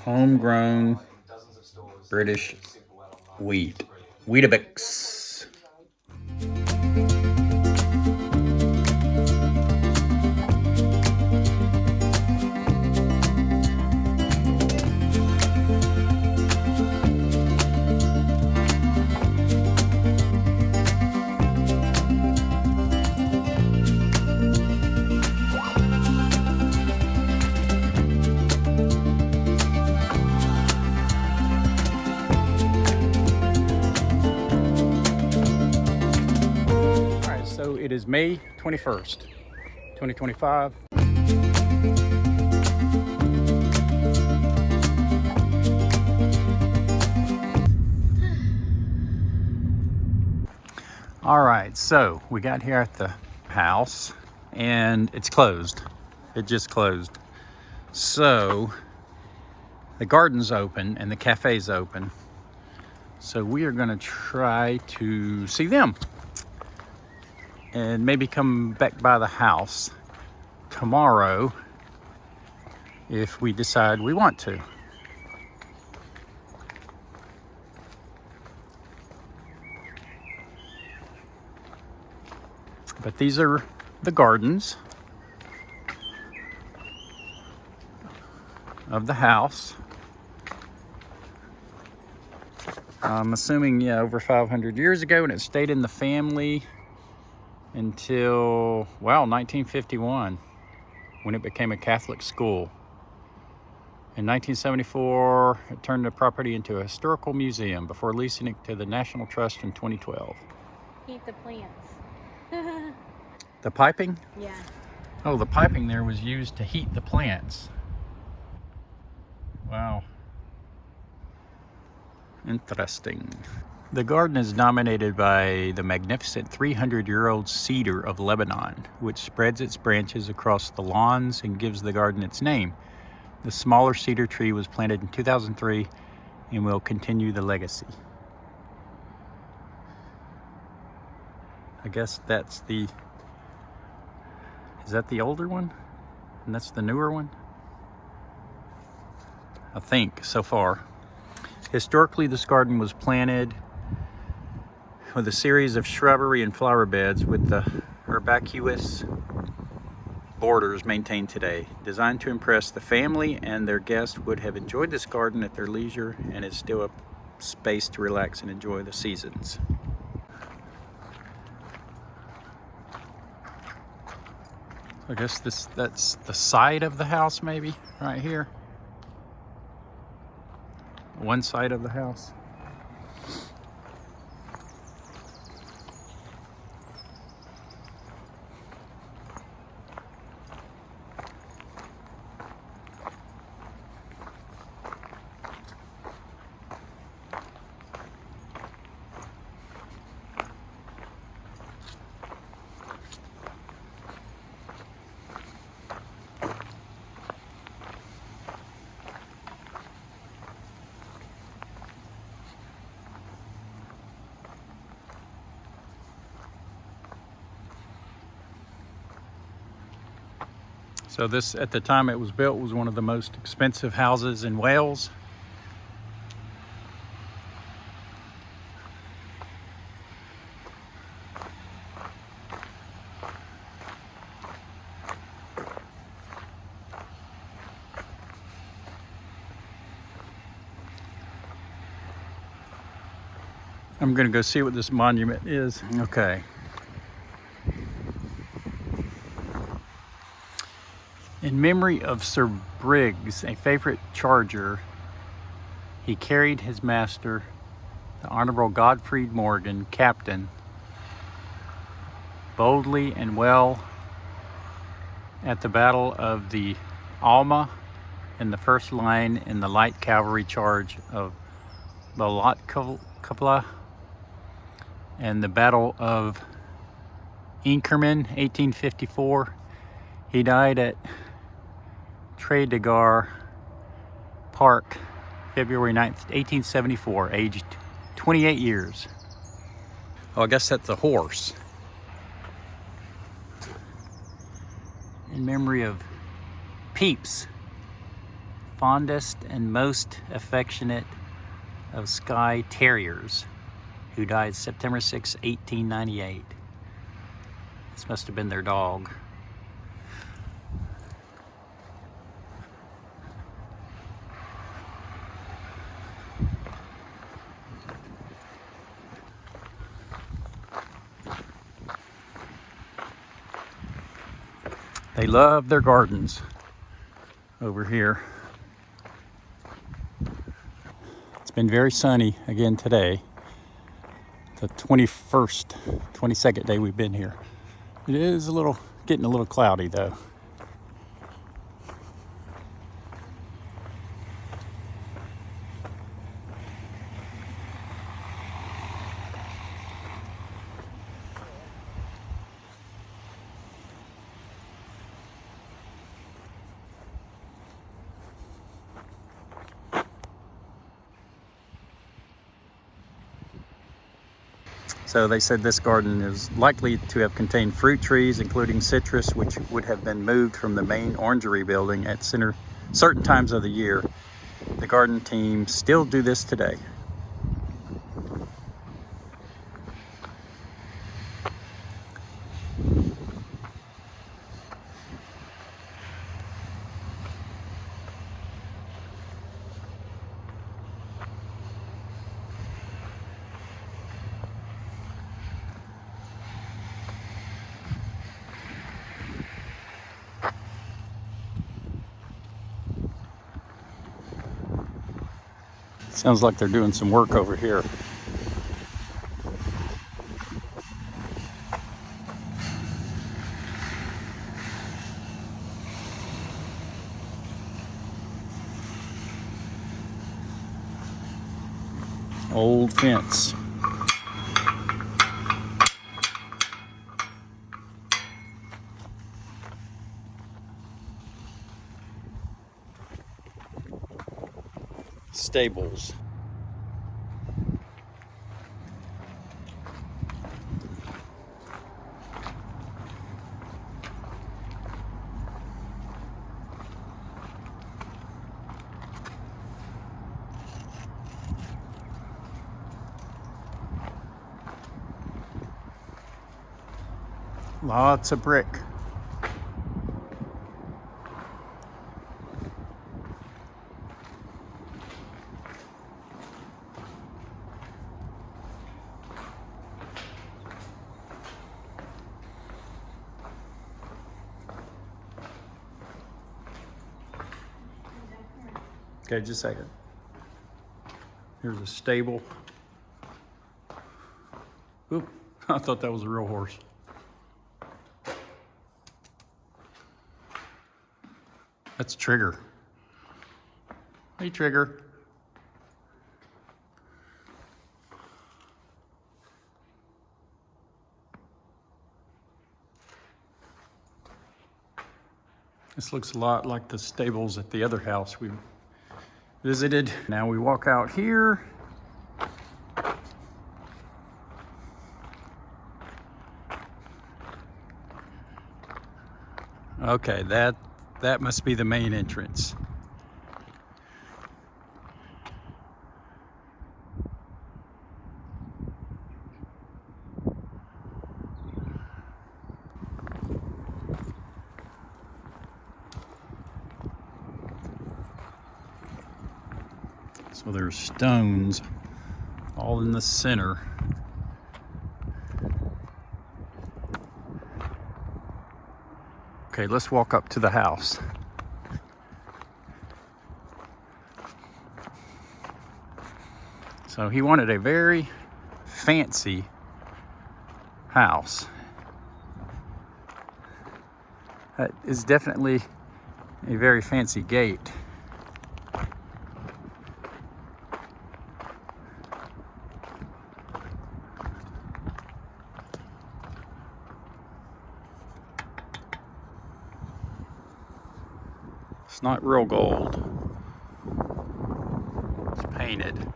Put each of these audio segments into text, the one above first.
Homegrown British wheat. Weetabix. So it is May 21st, 2025. All right, so we got here at the house and it's closed. It just closed. So the garden's open and the cafe's open. So we are gonna try to see them and maybe come back by the house tomorrow if we decide we want to. But these are the gardens of the house. I'm assuming, yeah, over 500 years ago, and it stayed in the family until, well, 1951, when it became a Catholic school. In 1974, it turned the property into a historical museum before leasing it to the National Trust in 2012. Heat the plants. The piping? Yeah. Oh, the piping there was used to heat the plants. Wow. Interesting. The garden is dominated by the magnificent 300-year-old cedar of Lebanon, which spreads its branches across the lawns and gives the garden its name. The smaller cedar tree was planted in 2003 and will continue the legacy. I guess that's the... Is that the older one? And that's the newer one? I think, so far. Historically, this garden was planted with a series of shrubbery and flower beds with the herbaceous borders maintained today. Designed to impress the family and their guests would have enjoyed this garden at their leisure, and is still a space to relax and enjoy the seasons. I guess that's the side of the house, maybe, right here. One side of the house. So this, at the time it was built, was one of the most expensive houses in Wales. I'm gonna go see what this monument is. Okay. In memory of Sir Briggs, a favorite charger, he carried his master, the Honorable Godfrey Morgan, captain, boldly and well at the Battle of the Alma in the first line in the light cavalry charge of Balotcapla and the Battle of Inkerman, 1854. He died at Tredegar Park, February 9th, 1874, aged 28 years. Oh, I guess that's a horse. In memory of Pepys, fondest and most affectionate of Skye Terriers, who died September 6, 1898. This must have been their dog. They love their gardens over here. It's been very sunny again today. The 22nd day we've been here. It is getting a little cloudy though. So they said this garden is likely to have contained fruit trees, including citrus, which would have been moved from the main orangery building at certain times of the year. The garden team still do this today. Sounds like they're doing some work over here. Old fence. Stables. Lots of brick. Okay, just a second. Here's a stable. Oop, I thought that was a real horse. That's Trigger. Hey, Trigger. This looks a lot like the stables at the other house we visited. Now we walk out here. Okay, that must be the main entrance. So there's stones all in the center. Okay, let's walk up to the house. So he wanted a very fancy house. That is definitely a very fancy gate. It's not real gold. It's painted.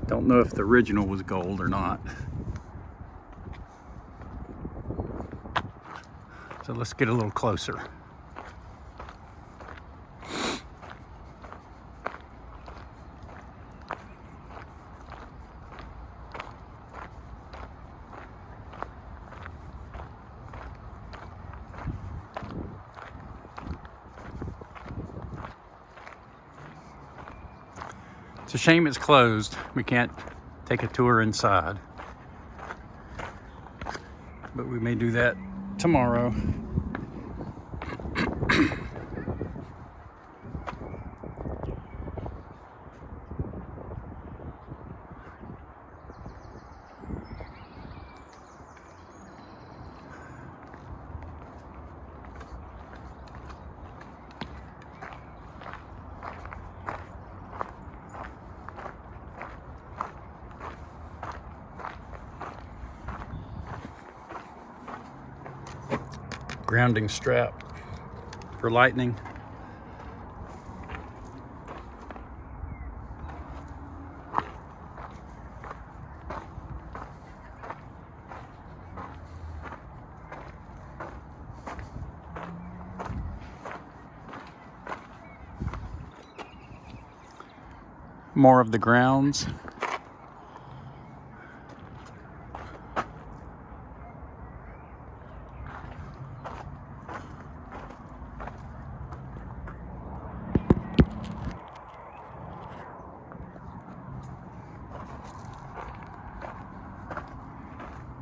Don't know if the original was gold or not. So let's get a little closer. It's a shame it's closed. We can't take a tour inside. But we may do that tomorrow. Grounding strap for lightning. More of the grounds.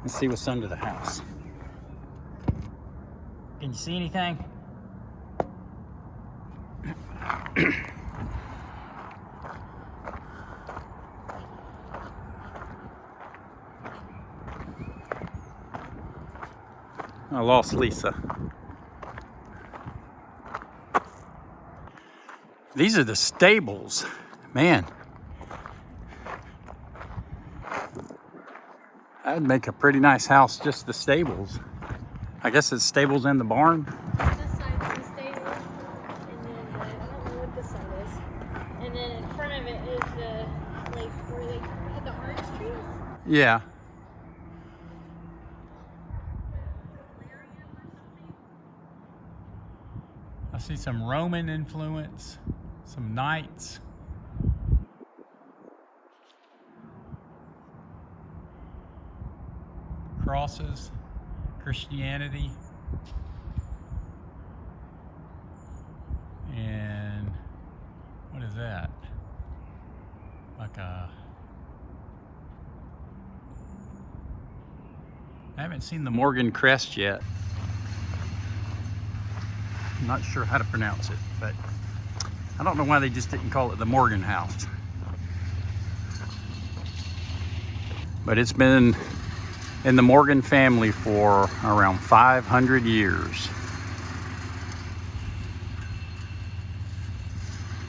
Let's see what's under the house. Can you see anything? I lost Lisa. These are the stables. Man. That'd make a pretty nice house, just the stables. I guess it's stables and the barn. This side's the stable, and then I don't know what this side is. And then in front of it is the, like, where they had the orange trees. Yeah. I see some Roman influence, some knights. Crosses, Christianity, and what is that? Like a... I haven't seen the Morgan crest yet. I'm not sure how to pronounce it, but I don't know why they just didn't call it the Morgan House. But it's been in the Morgan family for around 500 years.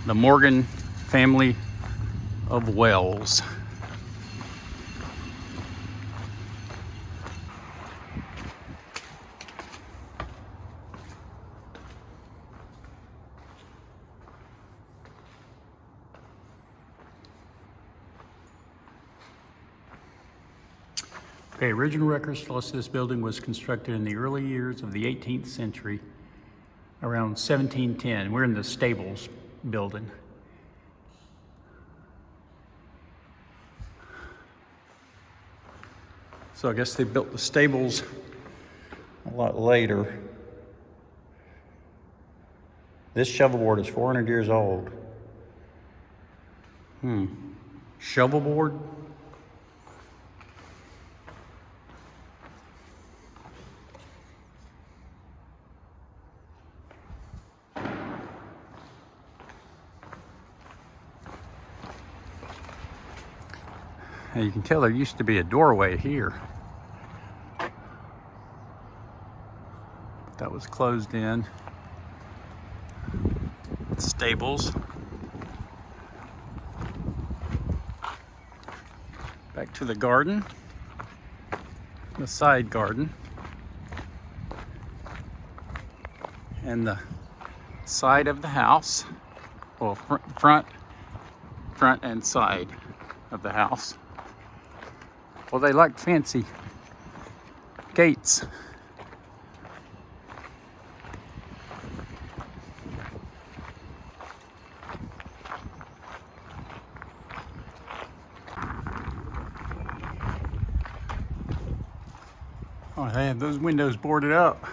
The Morgan family of Wells. Okay, original records tell us this building was constructed in the early years of the 18th century, around 1710. We're in the stables building. So I guess they built the stables a lot later. This shovelboard is 400 years old. Shovelboard? And you can tell there used to be a doorway here. But that was closed in. Stables. Back to the garden. The side garden. And the side of the house. Well, front and side of the house. Well, they like fancy gates. Oh, they have those windows boarded up.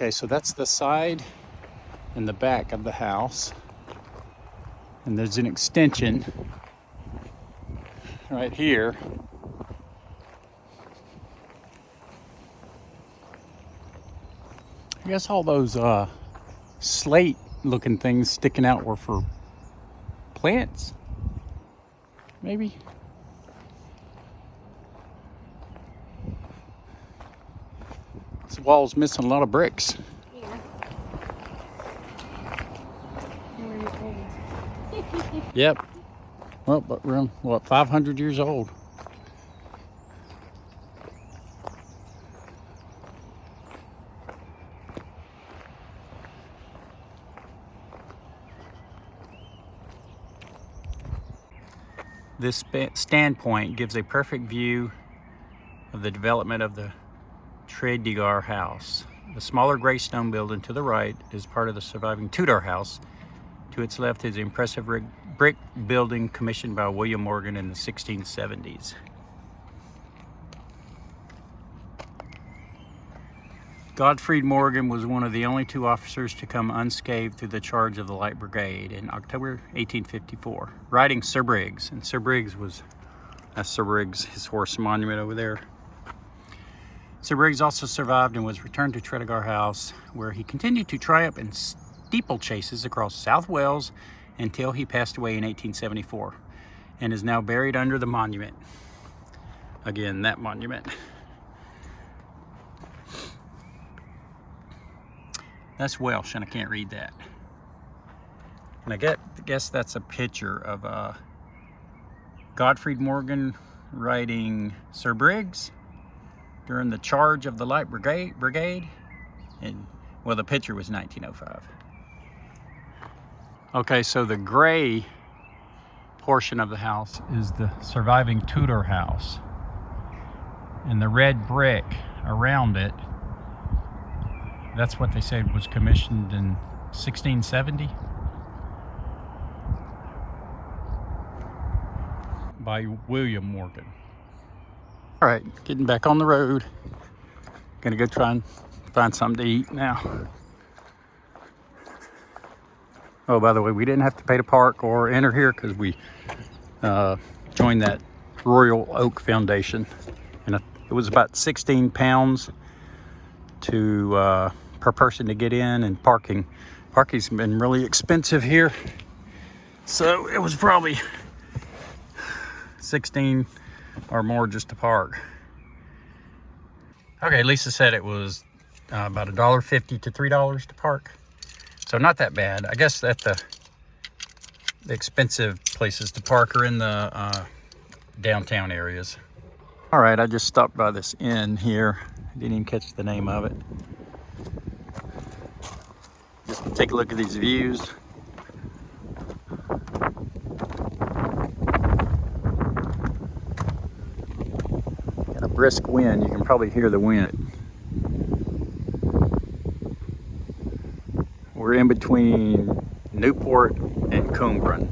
Okay, so that's the side and the back of the house. And there's an extension right here. I guess all those slate looking things sticking out were for plants, maybe. This wall's missing a lot of bricks. Yeah. Yep. Well, but we're on, what, 500 years old. This standpoint gives a perfect view of the development of the Tredegar House. The smaller gray stone building to the right is part of the surviving Tudor house. To its left is the impressive brick building commissioned by William Morgan in the 1670s. Godfrey Morgan was one of the only two officers to come unscathed through the charge of the Light Brigade in October 1854, riding Sir Briggs. And Sir Briggs was, that's Sir Briggs, his horse monument over there. Sir Briggs also survived and was returned to Tredegar House, where he continued to triumph in steeplechases across South Wales until he passed away in 1874, and is now buried under the monument. Again, that monument. That's Welsh, and I can't read that. And I guess that's a picture of Godfrey Morgan riding Sir Briggs during the charge of the Light Brigade. And, well, the picture was 1905. Okay, so the gray portion of the house is the surviving Tudor house. And the red brick around it, that's what they said was commissioned in 1670 by William Morgan. All right, getting back on the road. Gonna go try and find something to eat now. Oh, by the way, we didn't have to pay to park or enter here because we joined that Royal Oak Foundation. And it was about 16 pounds to per person to get in, and parking's been really expensive here, so it was probably 16 or more just to park. Okay, Lisa said it was about $1.50 to $3 to park, so not that bad. I guess that the expensive places to park are in the downtown areas. All right, I just stopped by this inn here. I didn't even catch the name of it. Just to take a look at these views. Got a brisk wind. You can probably hear the wind. We're in between Newport and Cwmbran.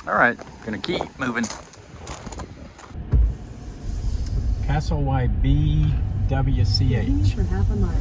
All right, gonna keep moving. Castlewide BWCH. For half a mile.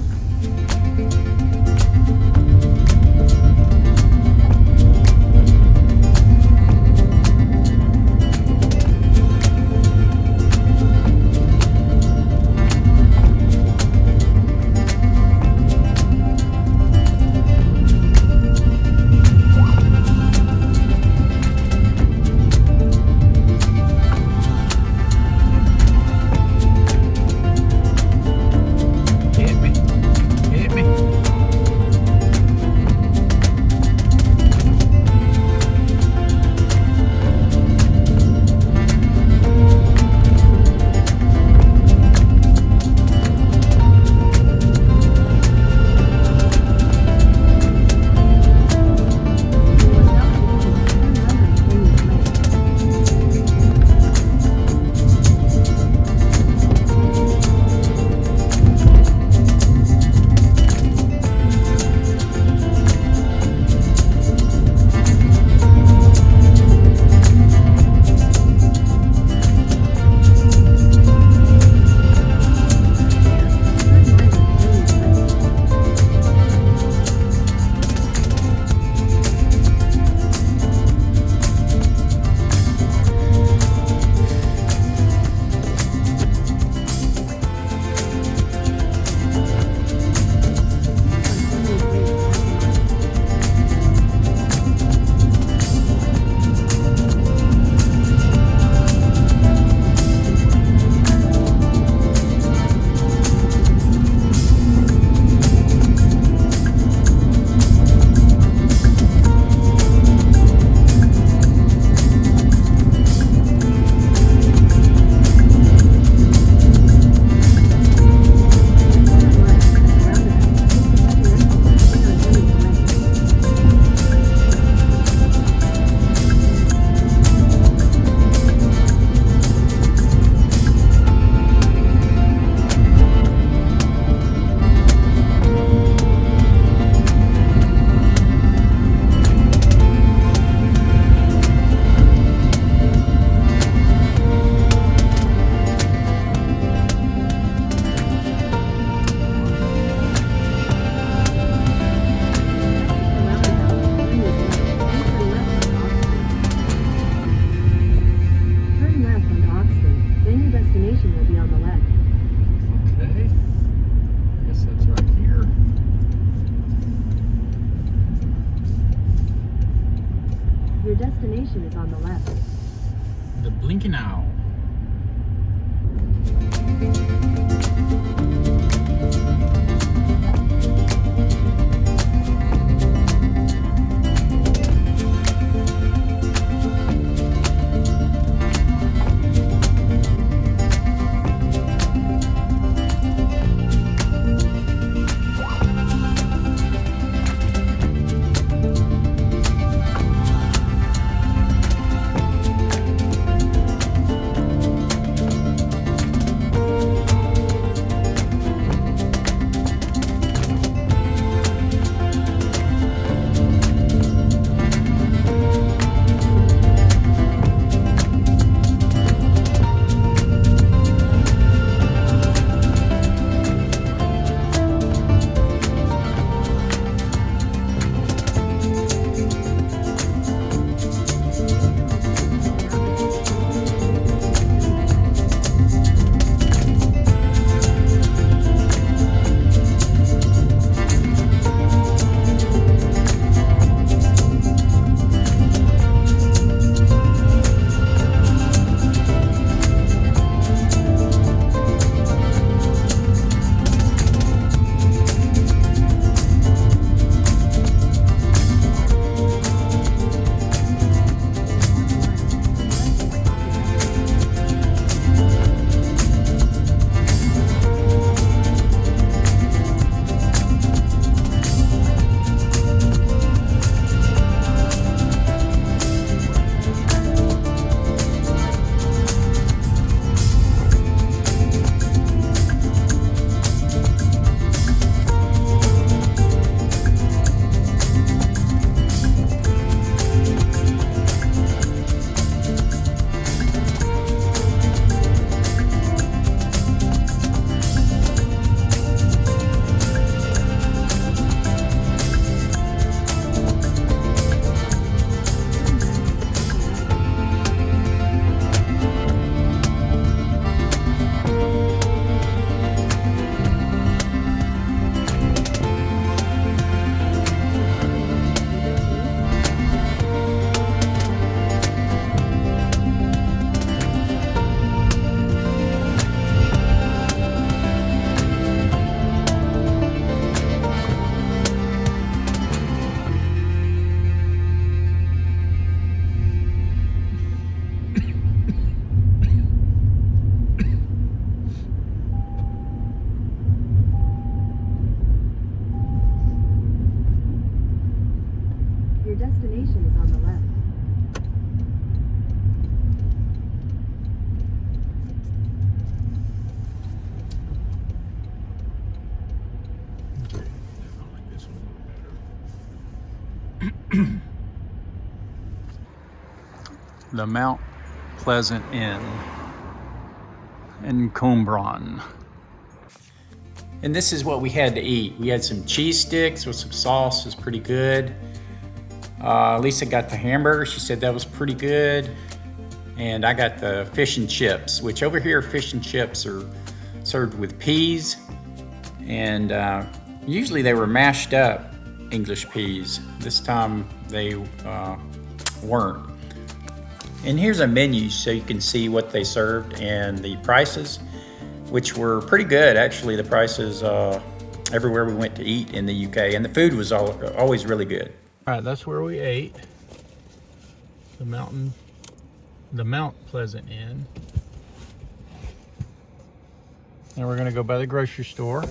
Hit me. destination is on the left. The blinking owl. The Mount Pleasant Inn in Cwmbran. And this is what we had to eat. We had some cheese sticks with some sauce. It was pretty good. Lisa got the hamburger. She said that was pretty good. And I got the fish and chips, which over here fish and chips are served with peas. And usually they were mashed up English peas. This time they weren't. And here's a menu so you can see what they served and the prices, which were pretty good. Actually, the prices everywhere we went to eat in the UK, and the food was always really good. All right, that's where we ate. The Mount Pleasant Inn. Now we're gonna go by the grocery store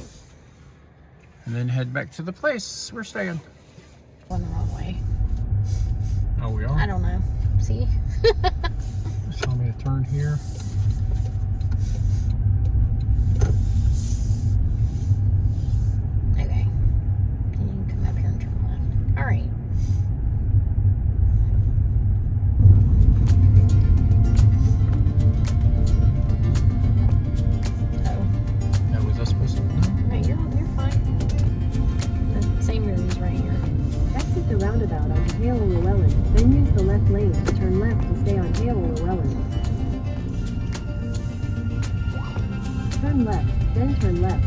and then head back to the place we're staying. Going the wrong way. Oh, we are? I don't know. See? Just tell me to turn here. Okay. You can come up here and turn left. All right. Oh. Now, was I supposed to? No, you're fine. The same room's right here. Exit the roundabout onto Hale Llewellyn, then use the left lane to turn left to stay on Hale Llewellyn. Turn left, then turn left.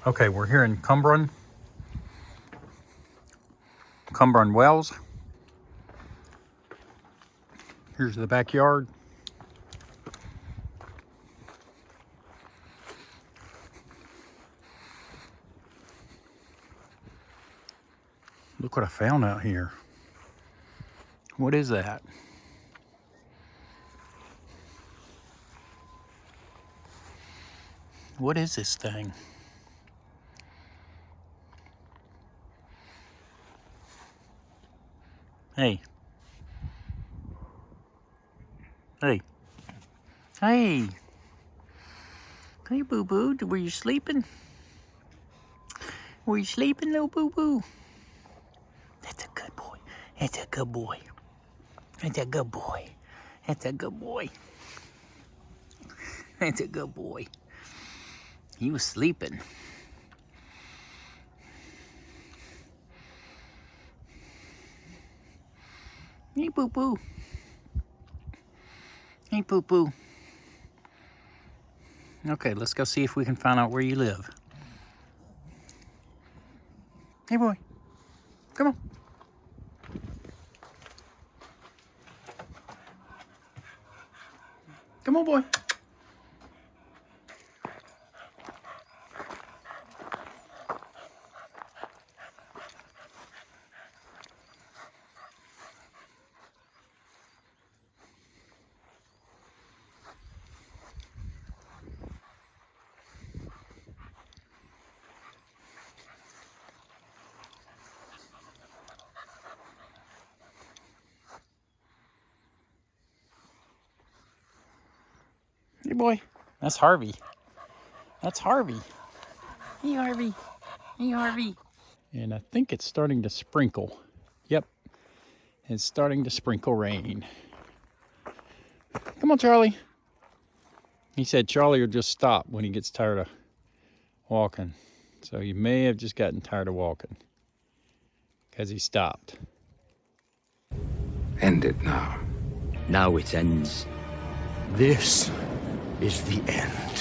Okay, we're here in Cwmbran, Wales. Here's the backyard. Look what I found out here. What is that? What is this thing? Hey. Hey. Hey. Hey, boo-boo. Were you sleeping? Were you sleeping, little boo-boo? That's a good boy. That's a good boy. That's a good boy. That's a good boy. That's a good boy. He was sleeping. Hey, boo-boo. Hey, boo-boo. Okay, let's go see if we can find out where you live. Hey, boy. Come on. Come on, boy. Hey, boy. That's Harvey. That's Harvey. Hey, Harvey. Hey, Harvey. And I think it's starting to sprinkle. Yep. It's starting to sprinkle rain. Come on, Charlie. He said Charlie will just stop when he gets tired of walking. So you may have just gotten tired of walking because he stopped. End it now. Now it ends. This is the end.